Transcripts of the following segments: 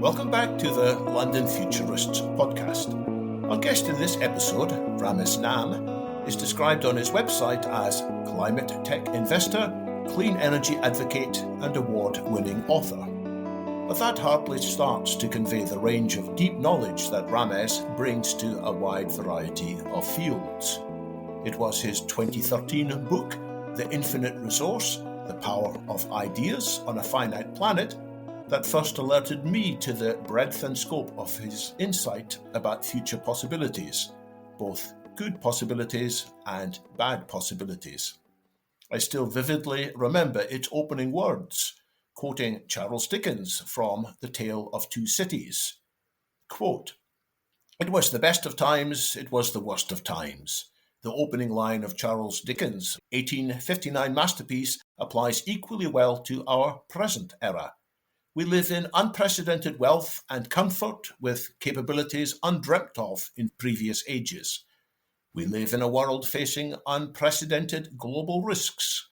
Welcome back to the London Futurists podcast. Our guest in this episode, Ramez Naam, is described on his website as climate tech investor, clean energy advocate, and award-winning author. But that hardly starts to convey the range of deep knowledge that Ramez brings to a wide variety of fields. It was his 2013 book, The Infinite Resource, The Power of Ideas on a Finite Planet, that first alerted me to the breadth and scope of his insight about future possibilities, both good possibilities and bad possibilities. I still vividly remember its opening words, quoting Charles Dickens from The Tale of Two Cities. Quote, "It was the best of times, it was the worst of times." The opening line of Charles Dickens' 1859 masterpiece applies equally well to our present era. We live in unprecedented wealth and comfort with capabilities undreamt of in previous ages. We live in a world facing unprecedented global risks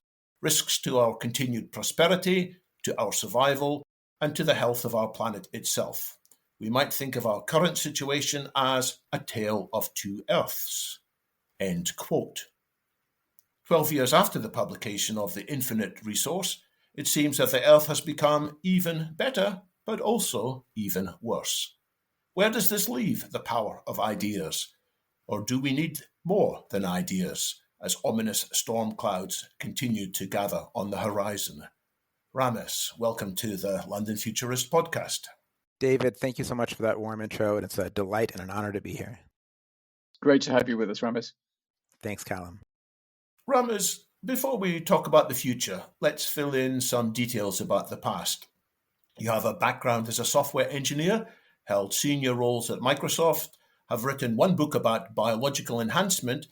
to our continued prosperity, to our survival, and to the health of our planet itself. We might think of our current situation as a tale of two earths. End quote. 12 years after the publication of The Infinite Resource, it seems that the Earth has become even better, but also even worse. Where does this leave the power of ideas? Or do we need more than ideas as ominous storm clouds continue to gather on the horizon? Ramez, welcome to the London Futurist podcast. David, thank you so much for that warm intro, and it's a delight and an honor to be here. Great to have you with us, Ramez. Thanks, Callum. Ramez, before we talk about the future, let's fill in some details about the past. You have a background as a software engineer, held senior roles at Microsoft, have written one book about biological enhancement,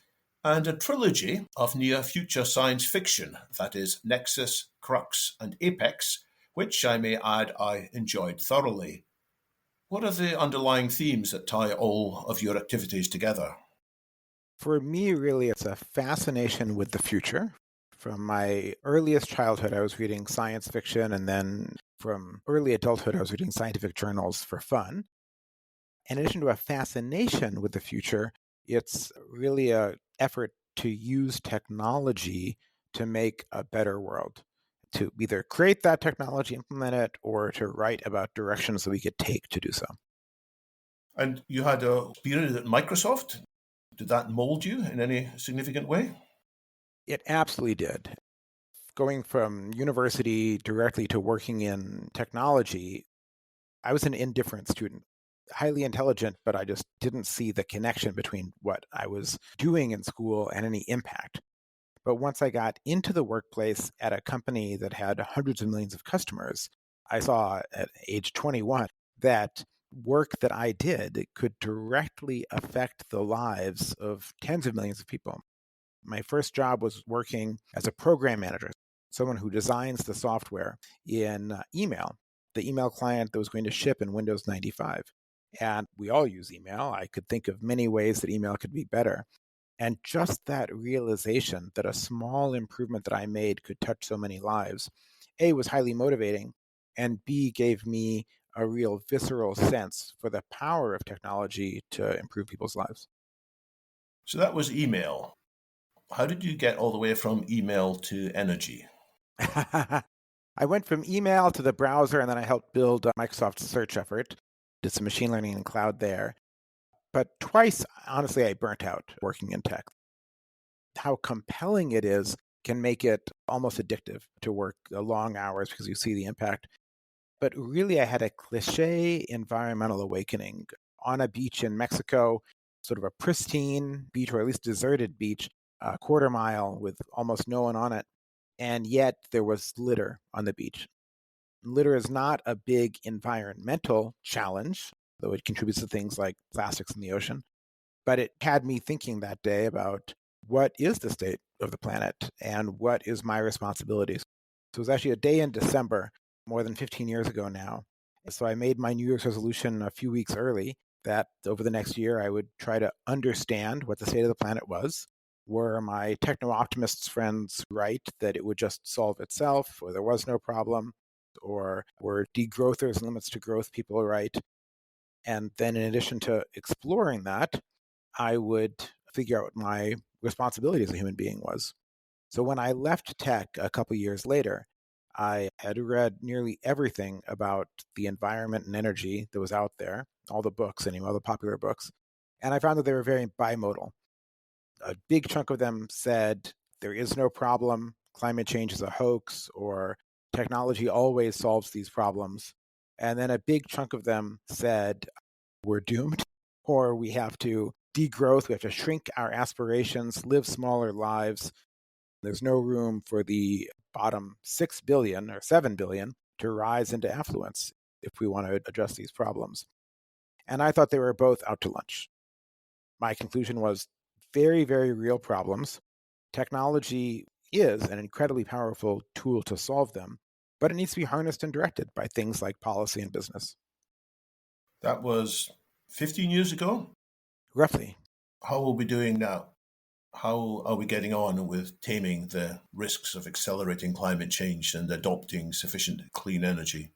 and a trilogy of near-future science fiction, that is Nexus, Crux, and Apex, which I may add I enjoyed thoroughly. What are the underlying themes that tie all of your activities together? For me, really, it's a fascination with the future. From my earliest childhood, I was reading science fiction, and then from early adulthood, I was reading scientific journals for fun. In addition to a fascination with the future, it's really an effort to use technology to make a better world, to either create that technology, implement it, or to write about directions that we could take to do so. And you had a period at Microsoft. Did that mold you in any significant way? It absolutely did. Going from university directly to working in technology, I was an indifferent student, highly intelligent, but I just didn't see the connection between what I was doing in school and any impact. But once I got into the workplace at a company that had hundreds of millions of customers, I saw at age 21 that work that I did could directly affect the lives of tens of millions of people. My first job was working as a program manager, someone who designs the software in email, the email client that was going to ship in Windows 95. And we all use email. I could think of many ways that email could be better. And just that realization that a small improvement that I made could touch so many lives, A, was highly motivating, and B, gave me a real visceral sense for the power of technology to improve people's lives. So that was email. How did you get all the way from email to energy? I went from email to the browser, and then I helped build Microsoft's search effort, did some machine learning and cloud there. But twice, honestly, I burnt out working in tech. How compelling it is can make it almost addictive to work long hours because you see the impact. But really, I had a cliche environmental awakening on a beach in Mexico, sort of a pristine beach, or at least deserted beach, a quarter mile with almost no one on it. And yet there was litter on the beach. Litter is not a big environmental challenge, though it contributes to things like plastics in the ocean. But it had me thinking that day about what is the state of the planet and what is my responsibility. So it was actually a day in December, more than 15 years ago now. So I made my New Year's resolution a few weeks early that over the next year I would try to understand what the state of the planet was. Were my techno-optimists friends right that it would just solve itself, or there was no problem? or were degrowthers, limits to growth people right? And then in addition to exploring that, I would figure out what my responsibility as a human being was. So when I left tech a couple years later, I had read nearly everything about the environment and energy that was out there, all the books anyway, all the popular books. And I found that they were very bimodal. A big chunk of them said there is no problem, climate change is a hoax, or technology always solves these problems. And then a big chunk of them said we're doomed, or we have to degrowth, we have to shrink our aspirations, live smaller lives. There's no room for the bottom 6 billion or 7 billion to rise into affluence if we want to address these problems. And I thought they were both out to lunch. My conclusion was very, very real problems. Technology is an incredibly powerful tool to solve them, but it needs to be harnessed and directed by things like policy and business. That was 15 years ago? Roughly. How are we doing now? How are we getting on with taming the risks of accelerating climate change and adopting sufficient clean energy?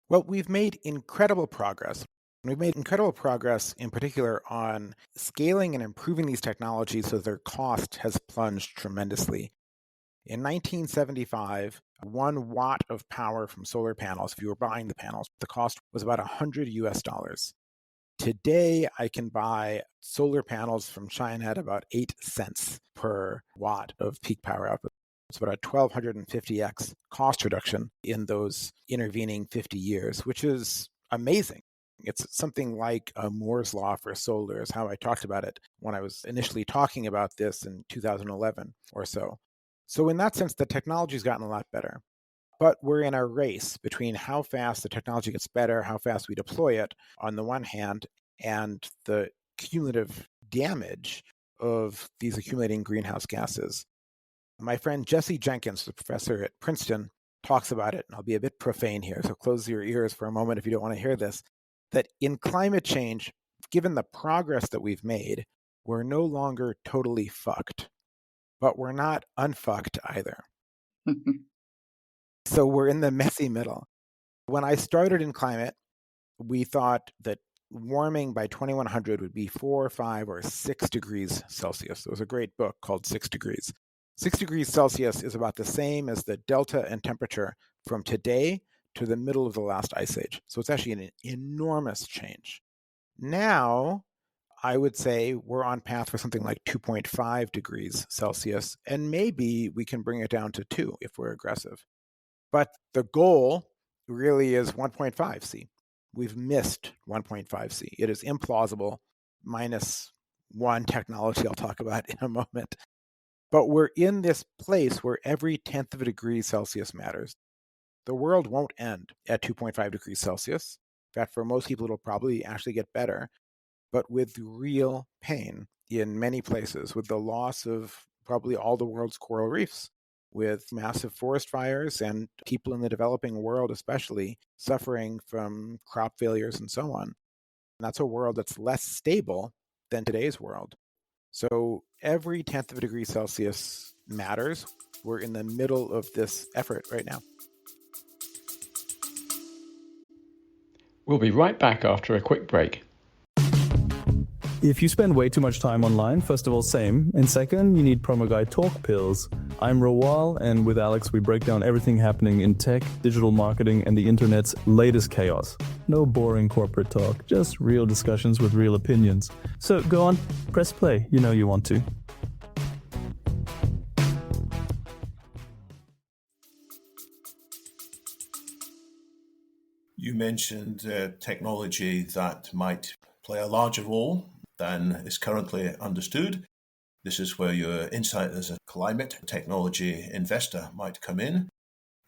Well, we've made incredible progress. We've made incredible progress in particular on scaling and improving these technologies so their cost has plunged tremendously. In 1975, 1 watt of power from solar panels, if you were buying the panels, the cost was about $100. Today, I can buy solar panels from China at about 8 cents per watt of peak power output. It's about a 1250x cost reduction in those intervening 50 years, which is amazing. It's something like a Moore's law for solar, is how I talked about it when I was initially talking about this in 2011 or so. So in that sense, the technology's gotten a lot better. But we're in a race between how fast the technology gets better, how fast we deploy it on the one hand, and the cumulative damage of these accumulating greenhouse gases. My friend Jesse Jenkins, the professor at Princeton, talks about it, and I'll be a bit profane here, so close your ears for a moment if you don't want to hear this, that in climate change, given the progress that we've made, we're no longer totally fucked, but we're not unfucked either. So we're in the messy middle. When I started in climate, we thought that warming by 2100 would be 4, 5, or 6 degrees Celsius. There was a great book called 6 Degrees. 6 degrees Celsius is about the same as the delta in temperature from today to the middle of the last ice age. So it's actually an enormous change. Now, I would say we're on path for something like 2.5 degrees Celsius, and maybe we can bring it down to 2 if we're aggressive. But the goal really is 1.5 C. We've missed 1.5 C. It is implausible, minus one technology I'll talk about in a moment. But we're in this place where every 10th of a degree Celsius matters. The world won't end at 2.5 degrees Celsius. In fact, for most people, it'll probably actually get better, but with real pain in many places, with the loss of probably all the world's coral reefs, with massive forest fires and people in the developing world especially suffering from crop failures and so on. And that's a world that's less stable than today's world. So every 10th of a degree Celsius matters. We're in the middle of this effort right now. We'll be right back after a quick break. If you spend way too much time online, first of all, same. And second, you need promo guide talk pills. I'm Rawal, and with Alex, we break down everything happening in tech, digital marketing, and the internet's latest chaos. No boring corporate talk, just real discussions with real opinions. So go on, press play. You know you want to. You mentioned technology that might play a larger role than is currently understood. This is where your insight as a climate technology investor might come in.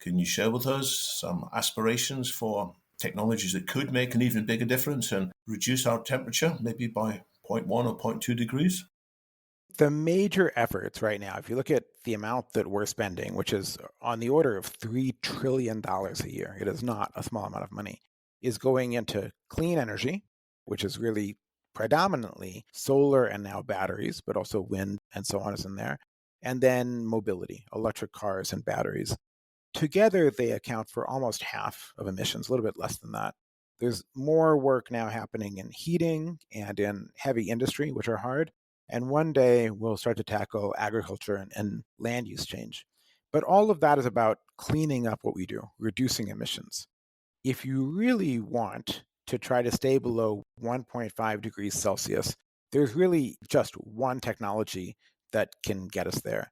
Can you share with us some aspirations for technologies that could make an even bigger difference and reduce our temperature, maybe by 0.1 or 0.2 degrees? The major efforts right now, if you look at the amount that we're spending, which is on the order of $3 trillion a year, it is not a small amount of money, is going into clean energy, which is really predominantly solar and now batteries, but also wind and so on is in there, and then mobility, electric cars and batteries. Together, they account for almost half of emissions, a little bit less than that. There's more work now happening in heating and in heavy industry, which are hard. And one day we'll start to tackle agriculture and land use change. But all of that is about cleaning up what we do, reducing emissions. If you really want to try to stay below 1.5 degrees Celsius, there's really just one technology that can get us there.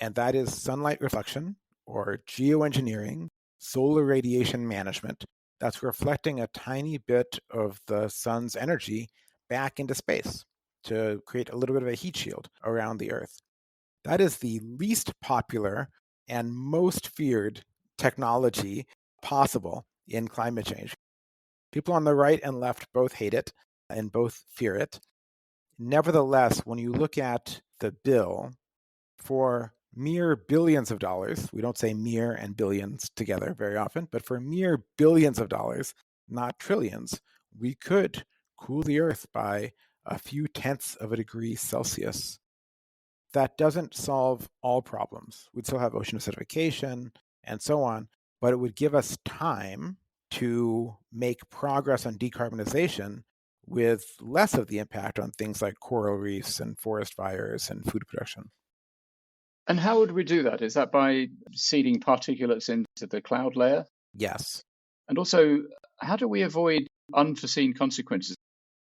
And that is sunlight reflection, or geoengineering, solar radiation management, that's reflecting a tiny bit of the sun's energy back into space to create a little bit of a heat shield around the Earth. That is the least popular and most feared technology possible in climate change. People on the right and left both hate it and both fear it. Nevertheless, when you look at the bill for mere billions of dollars, we don't say mere and billions together very often, but for mere billions of dollars, not trillions, we could cool the Earth by a few tenths of a degree Celsius. That doesn't solve all problems. We'd still have ocean acidification and so on, but it would give us time to make progress on decarbonization with less of the impact on things like coral reefs and forest fires and food production. And how would we do that? Is that by seeding particulates into the cloud layer? Yes. And also, how do we avoid unforeseen consequences?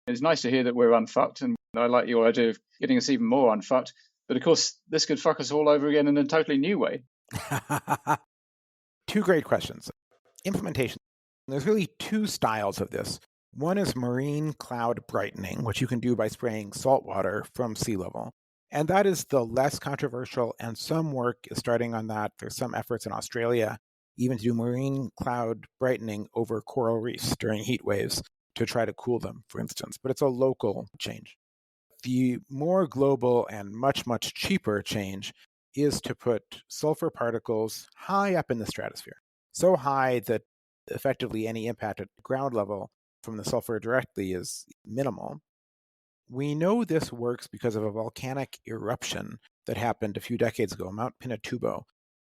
It's nice to hear that we're unfucked, and I like your idea of getting us even more unfucked. But of course, this could fuck us all over again in a totally new way. Two great questions. Implementation. There's really two styles of this. One is marine cloud brightening, which you can do by spraying salt water from sea level. And that is the less controversial, and some work is starting on that. There's some efforts in Australia even to do marine cloud brightening over coral reefs during heat waves to try to cool them, for instance. But it's a local change. The more global and much, much cheaper change is to put sulfur particles high up in the stratosphere, so high that effectively any impact at ground level from the sulfur directly is minimal. We know this works because of a volcanic eruption that happened a few decades ago, Mount Pinatubo.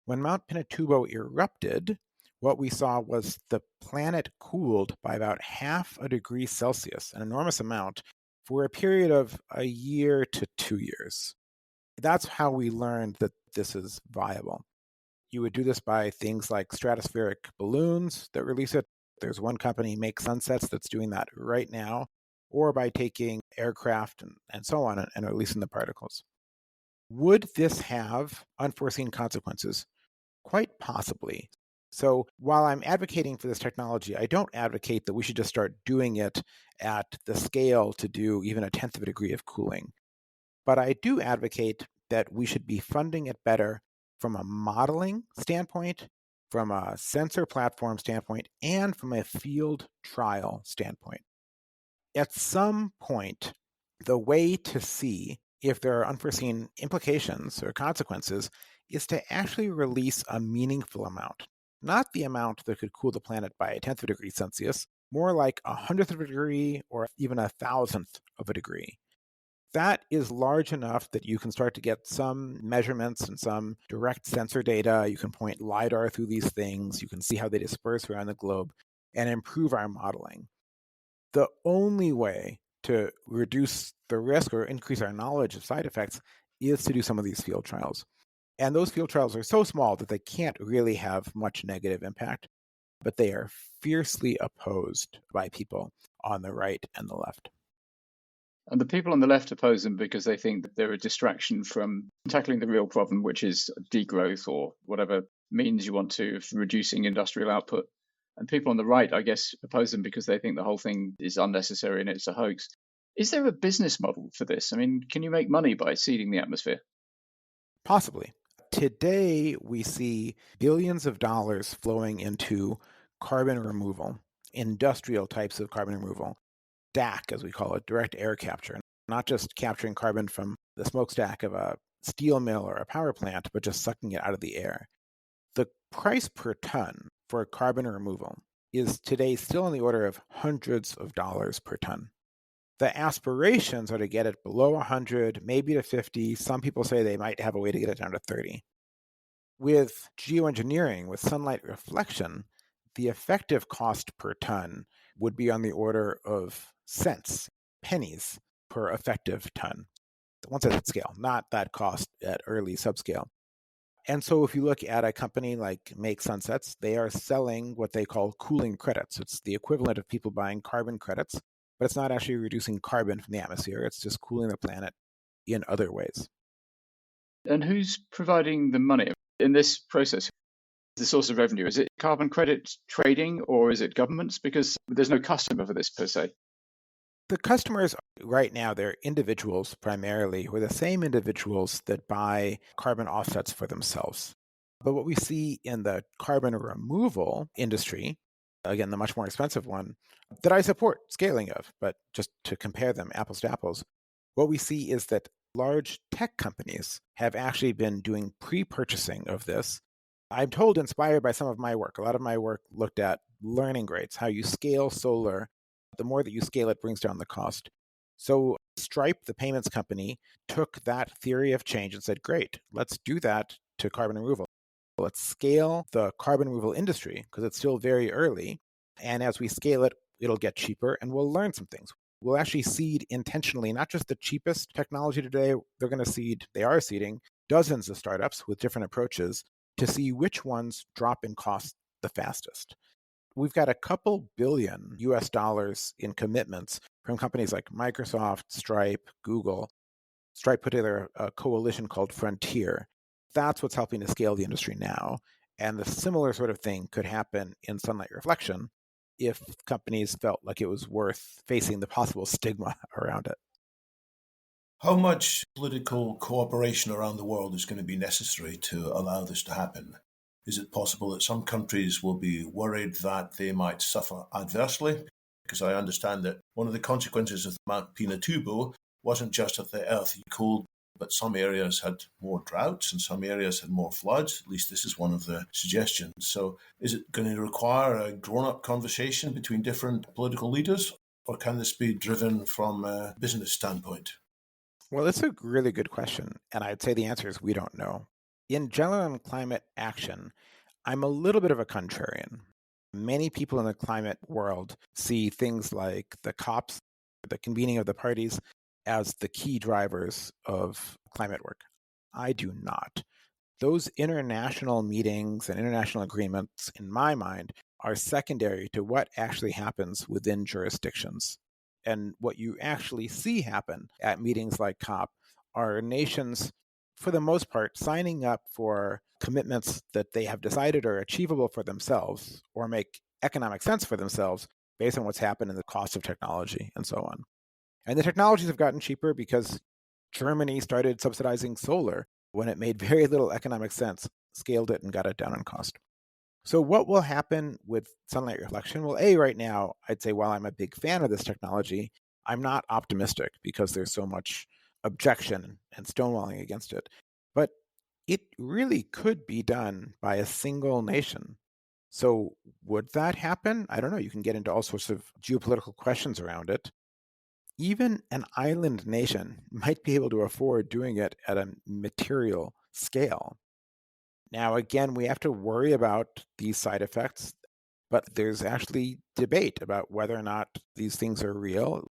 When Mount Pinatubo erupted, what we saw was the planet cooled by about half a degree Celsius, an enormous amount, for a period of a year to 2 years. That's how we learned that this is viable. You would do this by things like stratospheric balloons that release it. There's one company, Make Sunsets, that's doing that right now, or by taking aircraft and so on and releasing the particles. Would this have unforeseen consequences? Quite possibly. So while I'm advocating for this technology, I don't advocate that we should just start doing it at the scale to do even a tenth of a degree of cooling. But I do advocate that we should be funding it better from a modeling standpoint, from a sensor platform standpoint, and from a field trial standpoint. At some point, the way to see if there are unforeseen implications or consequences is to actually release a meaningful amount. Not the amount that could cool the planet by a tenth of a degree Celsius, more like 100th of a degree or even 1,000th of a degree. That is large enough that you can start to get some measurements and some direct sensor data. You can point LiDAR through these things. You can see how they disperse around the globe and improve our modeling. The only way to reduce the risk or increase our knowledge of side effects is to do some of these field trials. And those field trials are so small that they can't really have much negative impact, but they are fiercely opposed by people on the right and the left. And the people on the left oppose them because they think that they're a distraction from tackling the real problem, which is degrowth or whatever means you want to of reducing industrial output. And people on the right, I guess, oppose them because they think the whole thing is unnecessary and it's a hoax. Is there a business model for this? I mean, can you make money by seeding the atmosphere? Possibly. Today, we see billions of dollars flowing into carbon removal, industrial types of carbon removal, DAC, as we call it, direct air capture, not just capturing carbon from the smokestack of a steel mill or a power plant, but just sucking it out of the air. The price per ton for carbon removal is today still in the order of hundreds of dollars per ton. The aspirations are to get it below 100, maybe to 50. Some people say they might have a way to get it down to 30. With geoengineering, with sunlight reflection, the effective cost per ton would be on the order of cents, pennies per effective ton. Once at scale, not that cost at early subscale. And so if you look at a company like Make Sunsets, they are selling what they call cooling credits. It's the equivalent of people buying carbon credits, but it's not actually reducing carbon from the atmosphere. It's just cooling the planet in other ways. And who's providing the money in this process? The source of revenue, is it carbon credit trading or is it governments? Because there's no customer for this per se. The customers right now, they're individuals primarily, who are the same individuals that buy carbon offsets for themselves. But what we see in the carbon removal industry, again, the much more expensive one, that I support scaling of, but just to compare them apples to apples, what we see is that large tech companies have actually been doing pre-purchasing of this. I'm told inspired by some of my work. A lot of my work looked at learning rates, how you scale solar. The more that you scale, it brings down the cost. So Stripe, the payments company, took that theory of change and said, great, let's do that to carbon removal. Let's scale the carbon removal industry because it's still very early. And as we scale it, it'll get cheaper and we'll learn some things. We'll actually seed intentionally, not just the cheapest technology today. They are seeding dozens of startups with different approaches to see which ones drop in cost the fastest. We've got a couple billion US dollars in commitments from companies like Microsoft, Stripe, Google. Stripe put together a coalition called Frontier. That's what's helping to scale the industry now. And the similar sort of thing could happen in sunlight reflection if companies felt like it was worth facing the possible stigma around it. How much political cooperation around the world is going to be necessary to allow this to happen? Is it possible that some countries will be worried that they might suffer adversely? Because I understand that one of the consequences of Mount Pinatubo wasn't just that the earth cooled, but some areas had more droughts and some areas had more floods. At least this is one of the suggestions. So is it going to require a grown-up conversation between different political leaders, or can this be driven from a business standpoint? Well, it's a really good question. And I'd say the answer is we don't know. In general, on climate action, I'm a little bit of a contrarian. Many people in the climate world see things like the COPs, the convening of the parties, as the key drivers of climate work. I do not. Those international meetings and international agreements, in my mind, are secondary to what actually happens within jurisdictions. And what you actually see happen at meetings like COP are nations, for the most part, signing up for commitments that they have decided are achievable for themselves or make economic sense for themselves based on what's happened in the cost of technology and so on. And the technologies have gotten cheaper because Germany started subsidizing solar when it made very little economic sense, scaled it and got it down on cost. So what will happen with sunlight reflection? Well, right now, I'd say while I'm a big fan of this technology, I'm not optimistic because there's so much objection and stonewalling against it. But it really could be done by a single nation. So would that happen? I don't know. You can get into all sorts of geopolitical questions around it. Even an island nation might be able to afford doing it at a material scale. Now, again, we have to worry about these side effects, but there's actually debate about whether or not these things are real.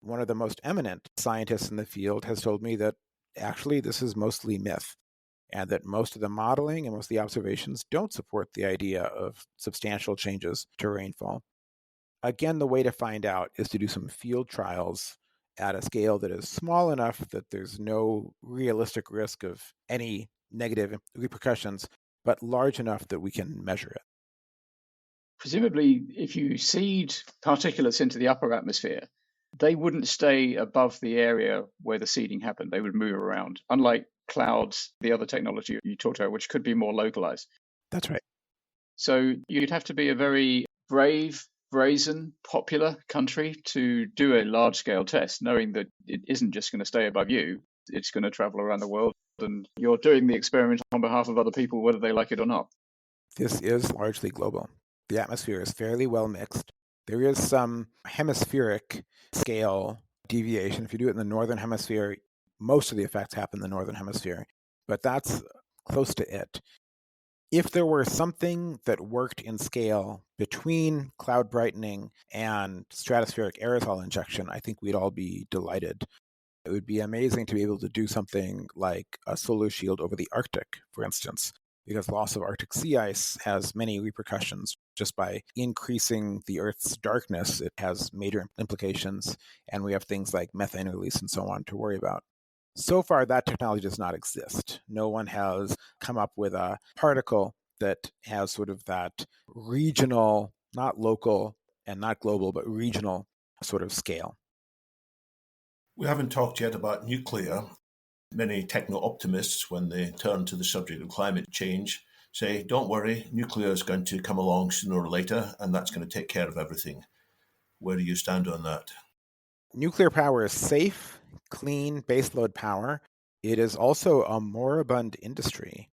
One of the most eminent scientists in the field has told me that actually this is mostly myth, and that most of the modeling and most of the observations don't support the idea of substantial changes to rainfall. Again, the way to find out is to do some field trials at a scale that is small enough that there's no realistic risk of any negative repercussions, but large enough that we can measure it. Presumably, if you seed particulates into the upper atmosphere, they wouldn't stay above the area where the seeding happened. They would move around, unlike clouds, the other technology you talked about, which could be more localized. That's right. So you'd have to be a very brave, brazen, popular country to do a large-scale test, knowing that it isn't just going to stay above you. It's going to travel around the world, and you're doing the experiment on behalf of other people, whether they like it or not. This is largely global. The atmosphere is fairly well mixed. There is some hemispheric scale deviation. If you do it in the northern hemisphere, most of the effects happen in the northern hemisphere. But that's close to it. If there were something that worked in scale between cloud brightening and stratospheric aerosol injection, I think we'd all be delighted. It would be amazing to be able to do something like a solar shield over the Arctic, for instance, because loss of Arctic sea ice has many repercussions. Just by increasing the Earth's darkness, it has major implications, and we have things like methane release and so on to worry about. So far, that technology does not exist. No one has come up with a particle that has sort of that regional, not local and not global, but regional sort of scale. We haven't talked yet about nuclear. Many techno-optimists, when they turn to the subject of climate change, say, don't worry, nuclear is going to come along sooner or later, and that's going to take care of everything. Where do you stand on that? Nuclear power is safe, clean baseload power. It is also a moribund industry.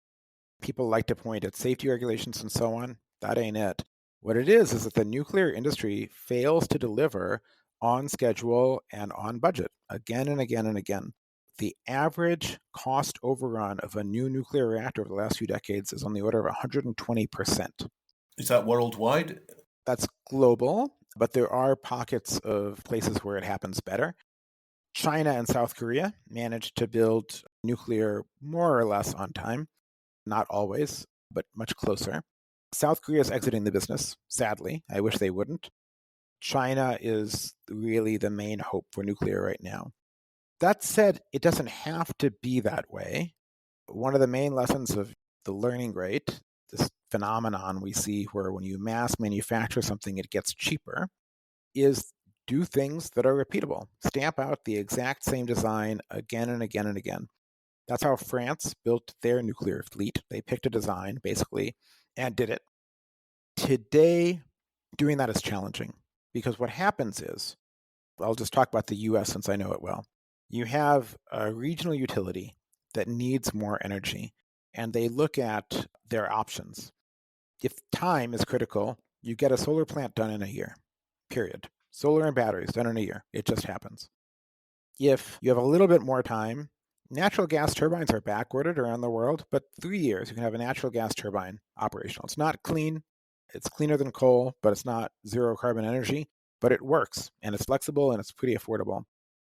People like to point at safety regulations and so on. That ain't it. What it is that the nuclear industry fails to deliver on schedule and on budget again and again and again. The average cost overrun of a new nuclear reactor over the last few decades is on the order of 120%. Is that worldwide? That's global, but there are pockets of places where it happens better. China and South Korea managed to build nuclear more or less on time. Not always, but much closer. South Korea is exiting the business, sadly. I wish they wouldn't. China is really the main hope for nuclear right now. That said, it doesn't have to be that way. One of the main lessons of the learning rate, this phenomenon we see where when you mass manufacture something, it gets cheaper, is do things that are repeatable. Stamp out the exact same design again and again and again. That's how France built their nuclear fleet. They picked a design, basically, and did it. Today, doing that is challenging because what happens is, I'll just talk about the US since I know it well. You have a regional utility that needs more energy, and they look at their options. If time is critical, you get a solar plant done in a year, period. Solar and batteries done in a year. It just happens. If you have a little bit more time, natural gas turbines are backordered around the world, but 3 years you can have a natural gas turbine operational. It's not clean. It's cleaner than coal, but it's not zero carbon energy, but it works, and it's flexible, and it's pretty affordable.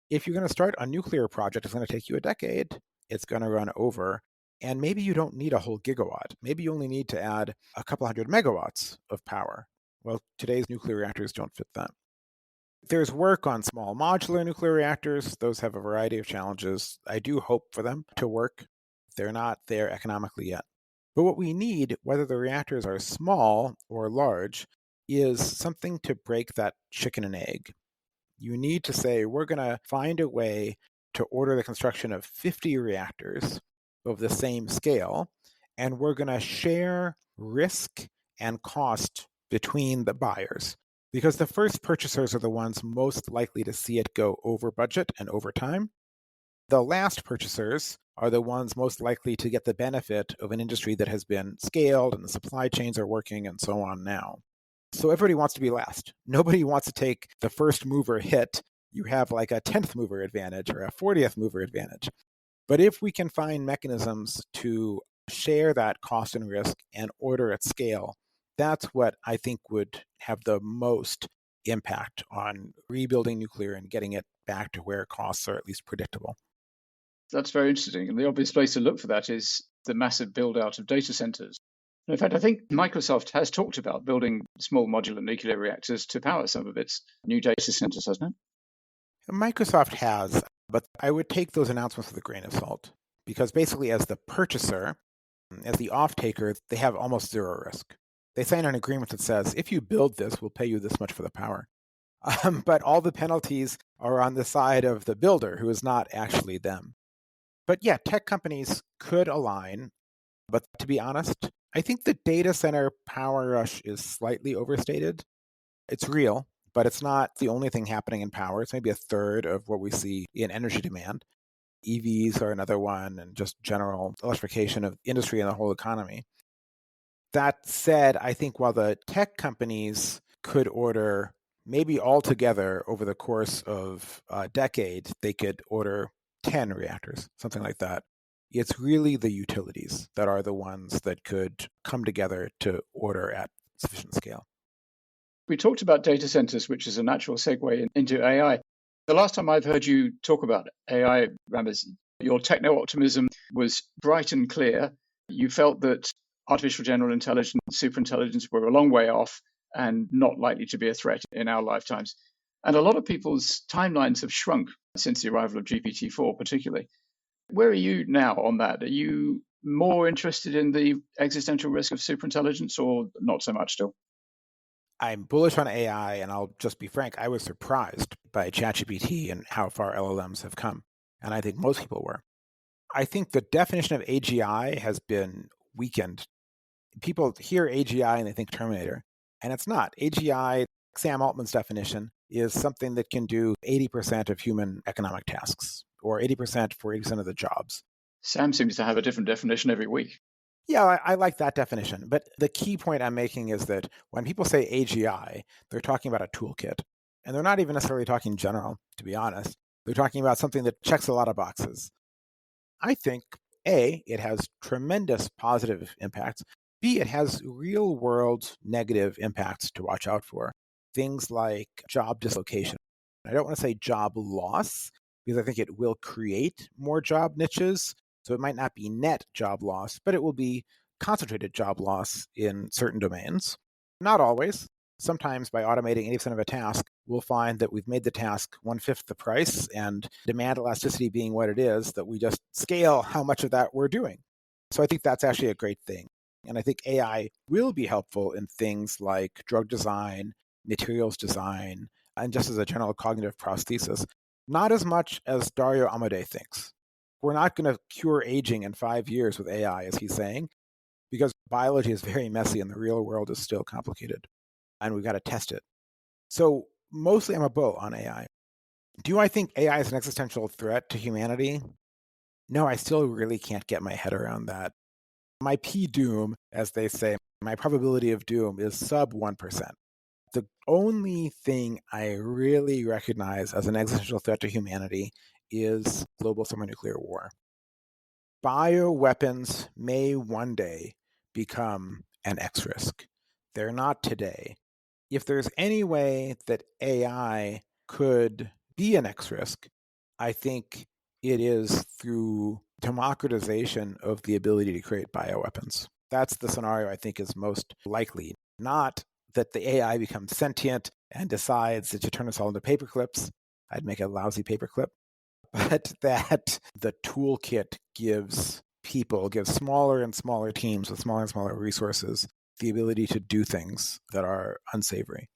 If you're going to start a nuclear project, it's going to take you a decade. It's going to run over, and maybe you don't need a whole gigawatt. Maybe you only need to add a couple hundred megawatts of power. Well, today's nuclear reactors don't fit that. There's work on small modular nuclear reactors. Those have a variety of challenges. I do hope for them to work. They're not there economically yet. But what we need, whether the reactors are small or large, is something to break that chicken and egg. You need to say, we're going to find a way to order the construction of 50 reactors of the same scale, and we're going to share risk and cost between the buyers. Because the first purchasers are the ones most likely to see it go over budget and over time. The last purchasers are the ones most likely to get the benefit of an industry that has been scaled and the supply chains are working and so on now. So everybody wants to be last. Nobody wants to take the first mover hit. You have like a 10th mover advantage or a 40th mover advantage. But if we can find mechanisms to share that cost and risk and order at scale, that's what I think would have the most impact on rebuilding nuclear and getting it back to where costs are at least predictable. That's very interesting. And the obvious place to look for that is the massive build out of data centers. In fact, I think Microsoft has talked about building small modular nuclear reactors to power some of its new data centers, hasn't it? Microsoft has, but I would take those announcements with a grain of salt because basically as the purchaser, as the off-taker, they have almost zero risk. They sign an agreement that says, if you build this, we'll pay you this much for the power. But all the penalties are on the side of the builder, who is not actually them. But yeah, tech companies could align. But to be honest, I think the data center power rush is slightly overstated. It's real, but it's not the only thing happening in power. It's maybe a third of what we see in energy demand. EVs are another one, and just general electrification of industry and the whole economy. That said, I think while the tech companies could order maybe altogether over the course of a decade, they could order 10 reactors, something like that. It's really the utilities that are the ones that could come together to order at sufficient scale. We talked about data centers, which is a natural segue into AI. The last time I've heard you talk about AI, Ramez, your techno-optimism was bright and clear. You felt that artificial general intelligence, superintelligence were a long way off and not likely to be a threat in our lifetimes. And a lot of people's timelines have shrunk since the arrival of GPT-4 particularly. Where are you now on that? Are you more interested in the existential risk of superintelligence or not so much still? I'm bullish on AI, and I'll just be frank, I was surprised by ChatGPT and how far LLMs have come. And I think most people were. I think the definition of AGI has been weakened. People hear AGI and they think Terminator, and it's not. AGI, Sam Altman's definition, is something that can do 80% of human economic tasks, or 80% for 80% of the jobs. Sam seems to have a different definition every week. Yeah, I like that definition. But the key point I'm making is that when people say AGI, they're talking about a toolkit. And they're not even necessarily talking general, to be honest. They're talking about something that checks a lot of boxes. I think, A, it has tremendous positive impacts. B, it has real world negative impacts to watch out for. Things like job dislocation. I don't want to say job loss, because I think it will create more job niches. So it might not be net job loss, but it will be concentrated job loss in certain domains. Not always. Sometimes by automating 80% of a task, we'll find that we've made the task 1/5 the price, and demand elasticity being what it is, that we just scale how much of that we're doing. So I think that's actually a great thing. And I think AI will be helpful in things like drug design, materials design, and just as a general cognitive prosthesis. Not as much as Dario Amodei thinks. We're not going to cure aging in 5 years with AI, as he's saying, because biology is very messy and the real world is still complicated, and we've got to test it. So mostly I'm a bull on AI. Do I think AI is an existential threat to humanity? No, I still really can't get my head around that. My P-doom, as they say, my probability of doom is sub 1%. The only thing I really recognize as an existential threat to humanity is global thermonuclear war. Bioweapons may one day become an X risk. They're not today. If there's any way that AI could be an X risk, I think it is through democratization of the ability to create bioweapons. That's the scenario I think is most likely. Not that the AI becomes sentient and decides to turn us all into paperclips. I'd make a lousy paperclip. But that the toolkit gives smaller and smaller teams with smaller and smaller resources the ability to do things that are unsavory.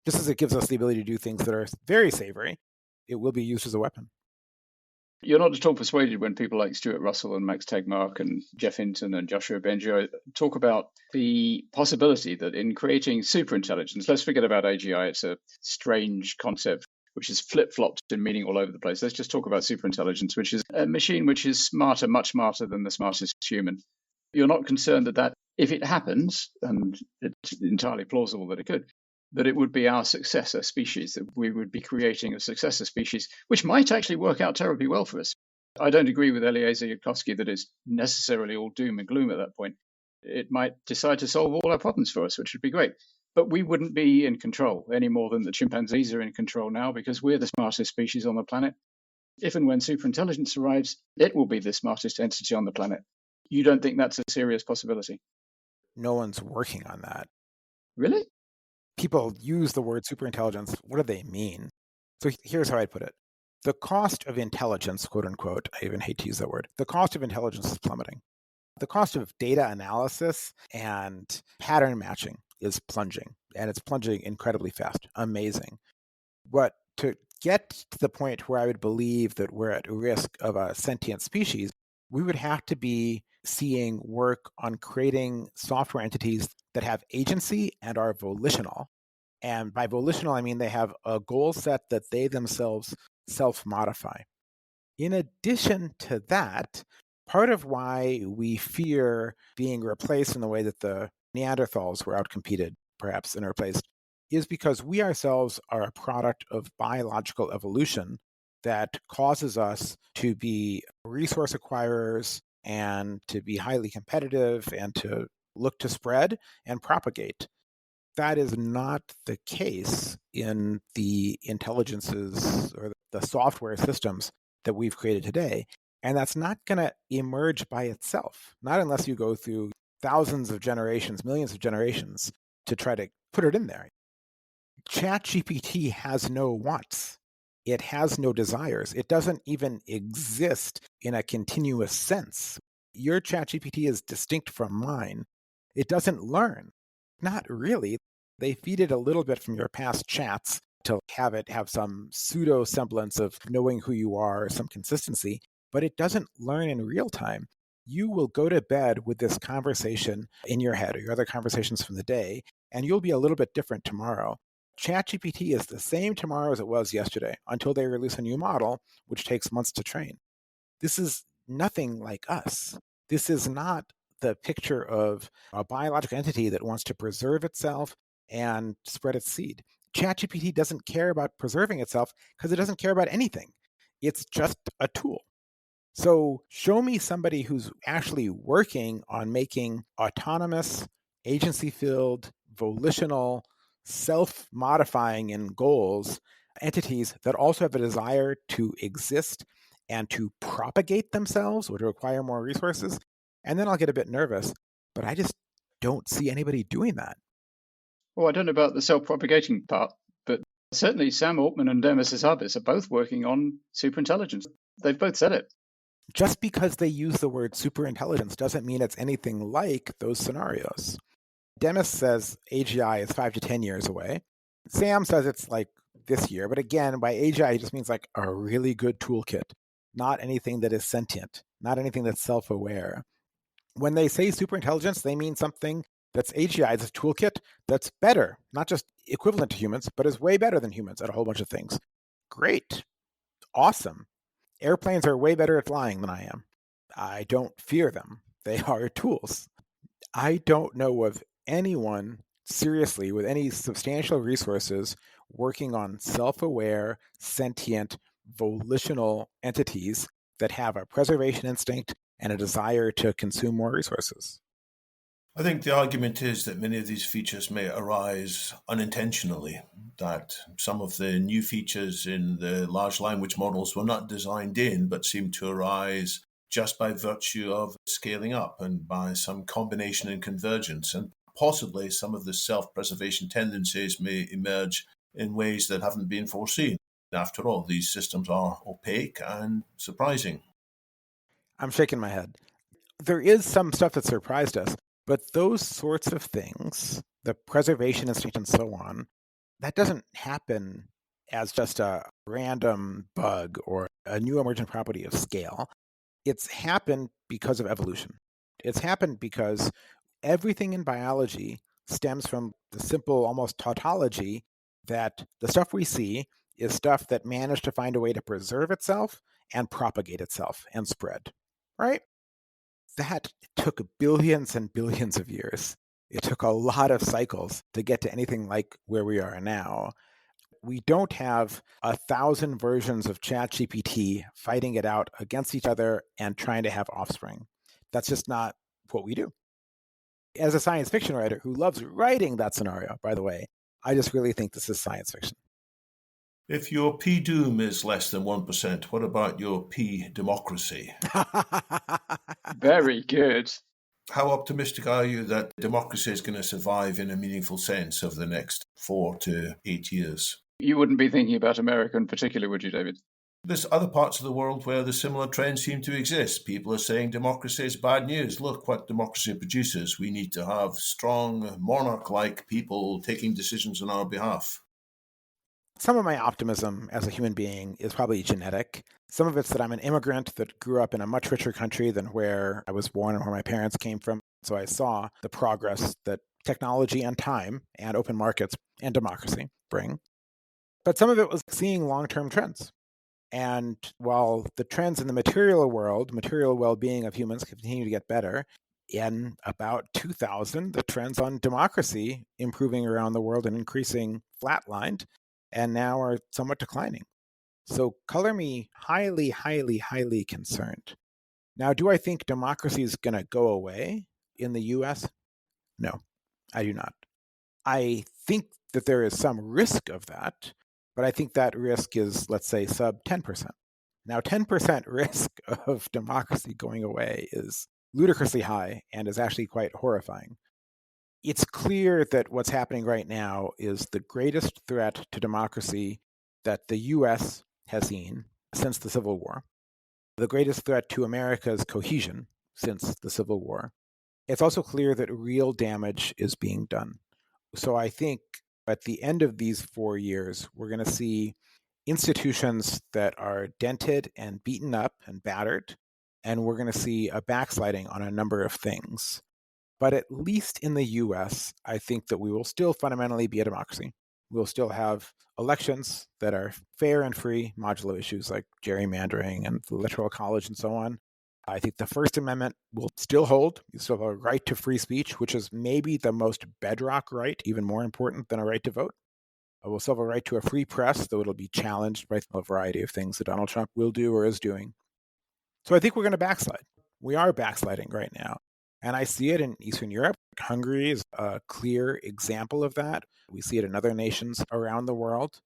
Just as it gives us the ability to do things that are very savory, it will be used as a weapon. You're not at all persuaded when people like Stuart Russell and Max Tegmark and Jeff Hinton and Joshua Bengio talk about the possibility that in creating superintelligence, let's forget about AGI, it's a strange concept which is flip-flopped in meaning all over the place. Let's just talk about superintelligence, which is a machine which is smarter, much smarter than the smartest human. You're not concerned that if it happens, and it's entirely plausible that it could, that it would be our successor species, that we would be creating a successor species, which might actually work out terribly well for us. I don't agree with Eliezer Yudkowsky that it's necessarily all doom and gloom at that point. It might decide to solve all our problems for us, which would be great. But we wouldn't be in control any more than the chimpanzees are in control now, because we're the smartest species on the planet. If and when superintelligence arrives, it will be the smartest entity on the planet. You don't think that's a serious possibility? No one's working on that. Really? People use the word superintelligence. What do they mean? So here's how I'd put it. The cost of intelligence, quote unquote, I even hate to use that word, the cost of intelligence is plummeting. The cost of data analysis and pattern matching is plunging, and it's plunging incredibly fast. Amazing. But to get to the point where I would believe that we're at risk of a sentient species, we would have to be seeing work on creating software entities that have agency and are volitional. And by volitional, I mean they have a goal set that they themselves self-modify. In addition to that, part of why we fear being replaced in the way that the Neanderthals were outcompeted, perhaps, and replaced, is because we ourselves are a product of biological evolution that causes us to be resource acquirers, and to be highly competitive and to look to spread and propagate. That is not the case in the intelligences or the software systems that we've created today. And that's not going to emerge by itself, not unless you go through thousands of generations, millions of generations to try to put it in there. ChatGPT has no wants. It has no desires. It doesn't even exist in a continuous sense. Your ChatGPT is distinct from mine. It doesn't learn. Not really. They feed it a little bit from your past chats to have it have some pseudo semblance of knowing who you are, some consistency, but it doesn't learn in real time. You will go to bed with this conversation in your head or your other conversations from the day, and you'll be a little bit different tomorrow. ChatGPT is the same tomorrow as it was yesterday until they release a new model, which takes months to train. This is nothing like us. This is not the picture of a biological entity that wants to preserve itself and spread its seed. ChatGPT doesn't care about preserving itself because it doesn't care about anything. It's just a tool. So show me somebody who's actually working on making autonomous, agency-filled, volitional, self-modifying in goals entities that also have a desire to exist and to propagate themselves or to acquire more resources. And then I'll get a bit nervous, but I just don't see anybody doing that. Well, I don't know about the self-propagating part, but certainly Sam Altman and Demis Hassabis are both working on superintelligence. They've both said it. Just because they use the word superintelligence doesn't mean it's anything like those scenarios. Demis says AGI is 5 to 10 years away. Sam says it's like this year, but again, by AGI, it just means like a really good toolkit, not anything that is sentient, not anything that's self-aware. When they say superintelligence, they mean something that's AGI, it's a toolkit that's better, not just equivalent to humans, but is way better than humans at a whole bunch of things. Great. Awesome. Airplanes are way better at flying than I am. I don't fear them. They are tools. I don't know of anyone seriously with any substantial resources working on self-aware, sentient, volitional entities that have a preservation instinct and a desire to consume more resources. I think the argument is that many of these features may arise unintentionally, that some of the new features in the large language models were not designed in, but seem to arise just by virtue of scaling up and by some combination and convergence. And possibly some of the self-preservation tendencies may emerge in ways that haven't been foreseen. After all, these systems are opaque and surprising. I'm shaking my head. There is some stuff that surprised us, but those sorts of things, the preservation instinct and so on, that doesn't happen as just a random bug or a new emergent property of scale. It's happened because of evolution. It's happened because everything in biology stems from the simple, almost tautology that the stuff we see is stuff that managed to find a way to preserve itself and propagate itself and spread, right? That took billions and billions of years. It took a lot of cycles to get to anything like where we are now. We don't have 1,000 versions of ChatGPT fighting it out against each other and trying to have offspring. That's just not what we do. As a science fiction writer who loves writing that scenario, by the way, I just really think this is science fiction. If your P-doom is less than 1%, what about your P-democracy? Very good. How optimistic are you that democracy is going to survive in a meaningful sense over the next 4 to 8 years? You wouldn't be thinking about America in particular, would you, David? There's other parts of the world where the similar trends seem to exist. People are saying democracy is bad news. Look what democracy produces. We need to have strong, monarch-like people taking decisions on our behalf. Some of my optimism as a human being is probably genetic. Some of it's that I'm an immigrant that grew up in a much richer country than where I was born and where my parents came from. So I saw the progress that technology and time and open markets and democracy bring. But some of it was seeing long-term trends. And while the trends in the material world, material well-being of humans continue to get better, in about 2000, the trends on democracy improving around the world and increasing flatlined, and now are somewhat declining. So color me highly, highly, highly concerned. Now, do I think democracy is going to go away in the US? No, I do not. I think that there is some risk of that, but I think that risk is, let's say, sub 10%. Now, 10% risk of democracy going away is ludicrously high and is actually quite horrifying. It's clear that what's happening right now is the greatest threat to democracy that the US has seen since the Civil War, the greatest threat to America's cohesion since the Civil War. It's also clear that real damage is being done. So I think at the end of these 4 years, we're going to see institutions that are dented and beaten up and battered, and we're going to see a backsliding on a number of things. But at least in the US, I think that we will still fundamentally be a democracy. We'll still have elections that are fair and free, modulo issues like gerrymandering and the Electoral College and so on. I think the First Amendment will still hold. You still have a right to free speech, which is maybe the most bedrock right, even more important than a right to vote. We'll still have a right to a free press, though it'll be challenged by a variety of things that Donald Trump will do or is doing. So I think we're going to backslide. We are backsliding right now. And I see it in Eastern Europe. Hungary is a clear example of that. We see it in other nations around the world.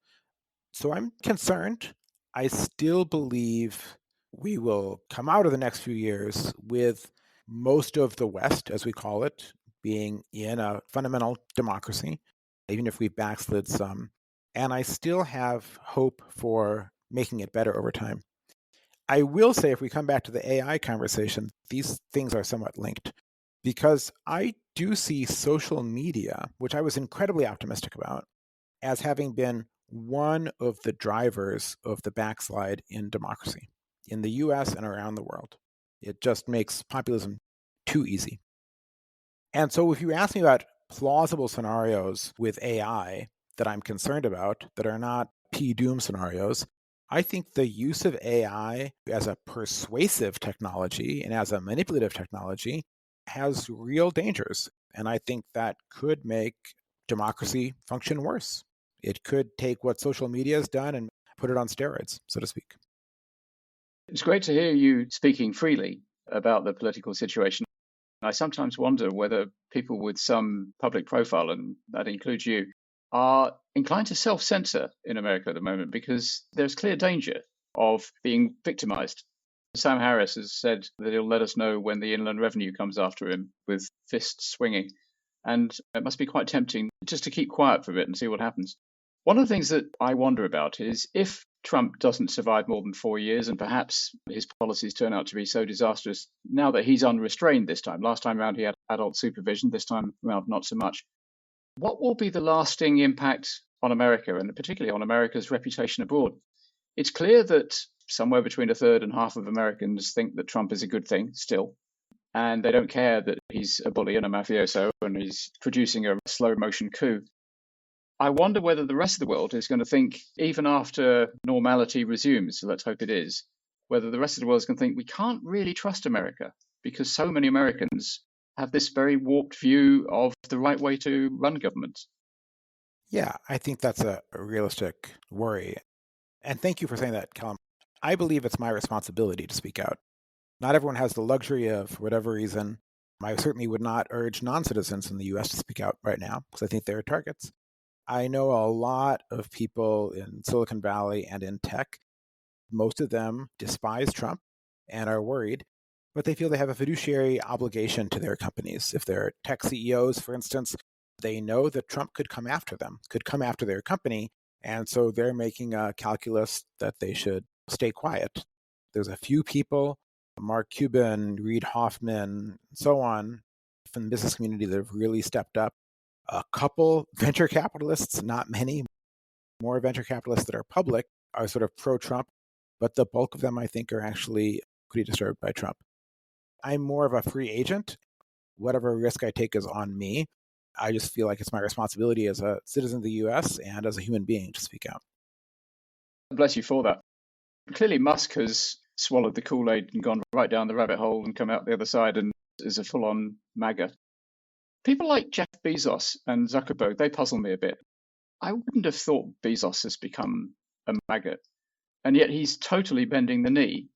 So I'm concerned. I still believe we will come out of the next few years with most of the West, as we call it, being in a fundamental democracy, even if we backslid some. And I still have hope for making it better over time. I will say, if we come back to the AI conversation, these things are somewhat linked, because I do see social media, which I was incredibly optimistic about, as having been one of the drivers of the backslide in democracy in the US and around the world. It just makes populism too easy. And so if you ask me about plausible scenarios with AI that I'm concerned about that are not P-doom scenarios, I think the use of AI as a persuasive technology and as a manipulative technology has real dangers. And I think that could make democracy function worse. It could take what social media has done and put it on steroids, so to speak. It's great to hear you speaking freely about the political situation. I sometimes wonder whether people with some public profile, and that includes you, are inclined to self-censor in America at the moment, because there's clear danger of being victimized. Sam Harris has said that he'll let us know when the Inland Revenue comes after him with fists swinging. And it must be quite tempting just to keep quiet for a bit and see what happens. One of the things that I wonder about is if Trump doesn't survive more than 4 years, and perhaps his policies turn out to be so disastrous now that he's unrestrained this time. Last time around he had adult supervision, this time around not so much. What will be the lasting impact on America, and particularly on America's reputation abroad? It's clear that somewhere between a third and half of Americans think that Trump is a good thing still, and they don't care that he's a bully and a mafioso and he's producing a slow motion coup. I wonder whether the rest of the world is going to think, even after normality resumes, so let's hope it is, whether the rest of the world is going to think we can't really trust America because so many Americans have this very warped view of the right way to run government. Yeah, I think that's a realistic worry. And thank you for saying that, Callum. I believe it's my responsibility to speak out. Not everyone has the luxury of, for whatever reason. I certainly would not urge non-citizens in the US to speak out right now because I think they're targets. I know a lot of people in Silicon Valley and in tech. Most of them despise Trump and are worried, but they feel they have a fiduciary obligation to their companies. If they're tech CEOs, for instance, they know that Trump could come after them, could come after their company, and so they're making a calculus that they should stay quiet. There's a few people, Mark Cuban, Reid Hoffman, and so on, from the business community that have really stepped up. A couple venture capitalists, not many, more venture capitalists that are public are sort of pro-Trump, but the bulk of them, I think, are actually pretty disturbed by Trump. I'm more of a free agent. Whatever risk I take is on me. I just feel like it's my responsibility as a citizen of the US and as a human being to speak out. Bless you for that. Clearly, Musk has swallowed the Kool-Aid and gone right down the rabbit hole and come out the other side and is a full-on MAGA. People like Jeff Bezos and Zuckerberg, they puzzle me a bit. I wouldn't have thought Bezos has become a MAGA, and yet he's totally bending the knee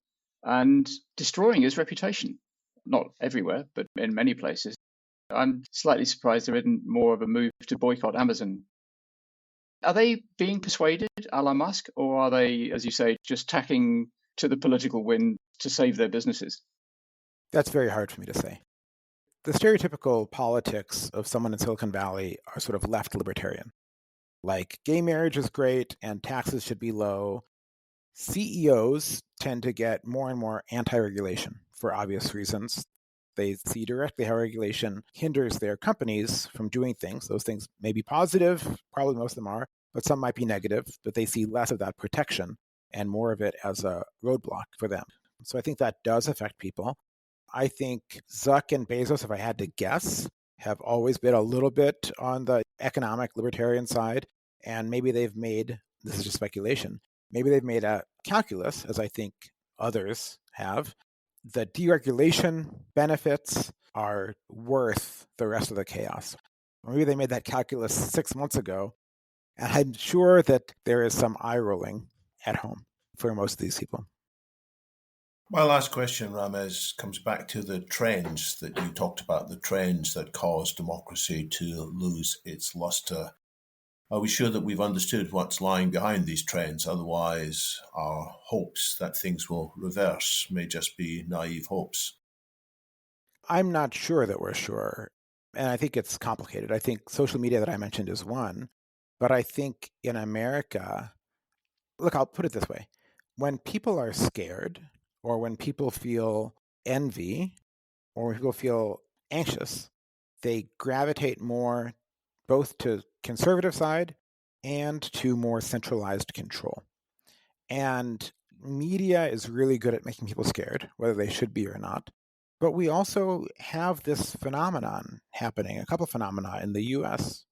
and destroying his reputation. Not everywhere, but in many places. I'm slightly surprised there isn't more of a move to boycott Amazon. Are they being persuaded, a la Musk, or are they, as you say, just tacking to the political wind to save their businesses? That's very hard for me to say. The stereotypical politics of someone in Silicon Valley are sort of left libertarian. Like gay marriage is great and taxes should be low. CEOs tend to get more and more anti-regulation for obvious reasons. They see directly how regulation hinders their companies from doing things. Those things may be positive, probably most of them are, but some might be negative, but they see less of that protection and more of it as a roadblock for them. So I think that does affect people. I think Zuck and Bezos, if I had to guess, have always been a little bit on the economic libertarian side, and maybe they've made, this is just speculation, maybe they've made a calculus, as I think others have. The deregulation benefits are worth the rest of the chaos. Maybe they made that calculus 6 months ago, and I'm sure that there is some eye rolling at home for most of these people. My last question, Ramez, comes back to the trends that you talked about, the trends that cause democracy to lose its luster. Are we sure that we've understood what's lying behind these trends? Otherwise, our hopes that things will reverse may just be naive hopes. I'm not sure that we're sure. And I think it's complicated. I think social media that I mentioned is one. But I think in America, look, I'll put it this way. When people are scared, or when people feel envy, or when people feel anxious, they gravitate more both to conservative side and to more centralized control. And media is really good at making people scared, whether they should be or not. But we also have this phenomenon happening, a couple of phenomena in the US.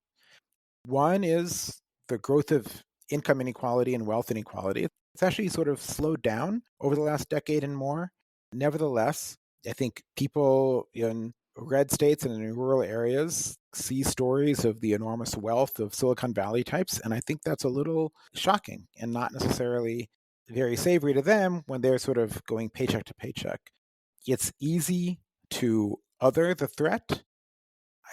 One is the growth of income inequality and wealth inequality. It's actually sort of slowed down over the last decade and more. Nevertheless, I think people in red states and in rural areas see stories of the enormous wealth of Silicon Valley types, and I think that's a little shocking and not necessarily very savory to them when they're sort of going paycheck to paycheck. It's easy to other the threat.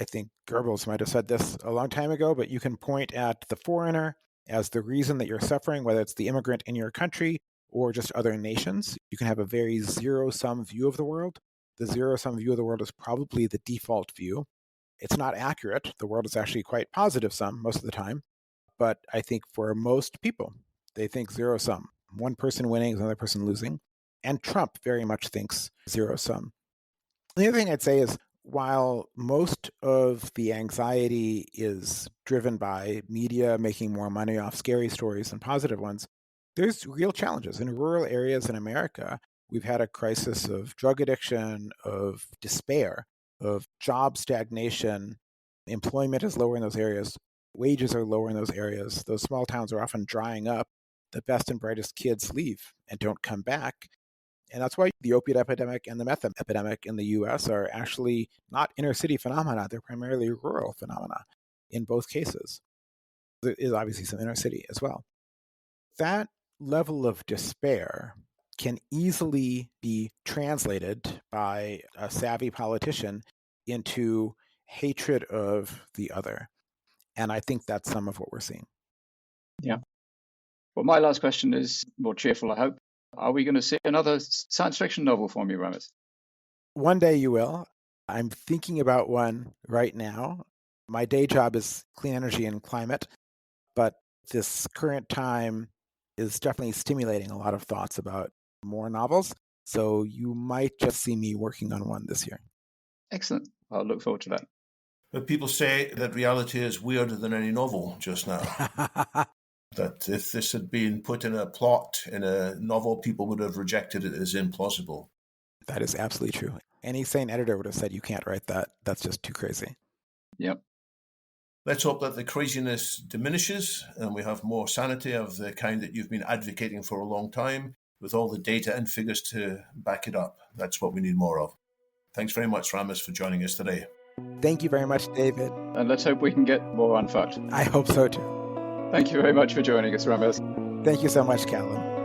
I think Goebbels might have said this a long time ago, but you can point at the foreigner as the reason that you're suffering, whether it's the immigrant in your country or just other nations. You can have a very zero-sum view of the world. The zero-sum view of the world is probably the default view. It's not accurate. The world is actually quite positive-sum most of the time. But I think for most people, they think zero-sum. One person winning is another person losing. And Trump very much thinks zero-sum. The other thing I'd say is, while most of the anxiety is driven by media making more money off scary stories than positive ones, there's real challenges. In rural areas in America, we've had a crisis of drug addiction, of despair, of job stagnation. Employment is lower in those areas. Wages are lower in those areas. Those small towns are often drying up. The best and brightest kids leave and don't come back. And that's why the opiate epidemic and the meth epidemic in the US are actually not inner city phenomena. They're primarily rural phenomena in both cases. There is obviously some inner city as well. That level of despair can easily be translated by a savvy politician into hatred of the other. And I think that's some of what we're seeing. Yeah. Well, my last question is more cheerful, I hope. Are we going to see another science fiction novel from you, Ramez? One day you will. I'm thinking about one right now. My day job is clean energy and climate, but this current time is definitely stimulating a lot of thoughts about more novels. So you might just see me working on one this year. Excellent. I'll look forward to that. But people say that reality is weirder than any novel just now. That if this had been put in a plot in a novel, people would have rejected it as implausible. That is absolutely true. Any sane editor would have said, you can't write that. That's just too crazy. Yep. Let's hope that the craziness diminishes and we have more sanity of the kind that you've been advocating for a long time, with all the data and figures to back it up. That's what we need more of. Thanks very much, Ramez, for joining us today. Thank you very much, David. And let's hope we can get more unfucked. I hope so too. Thank you very much for joining us, Ramez. Thank you so much, Callum.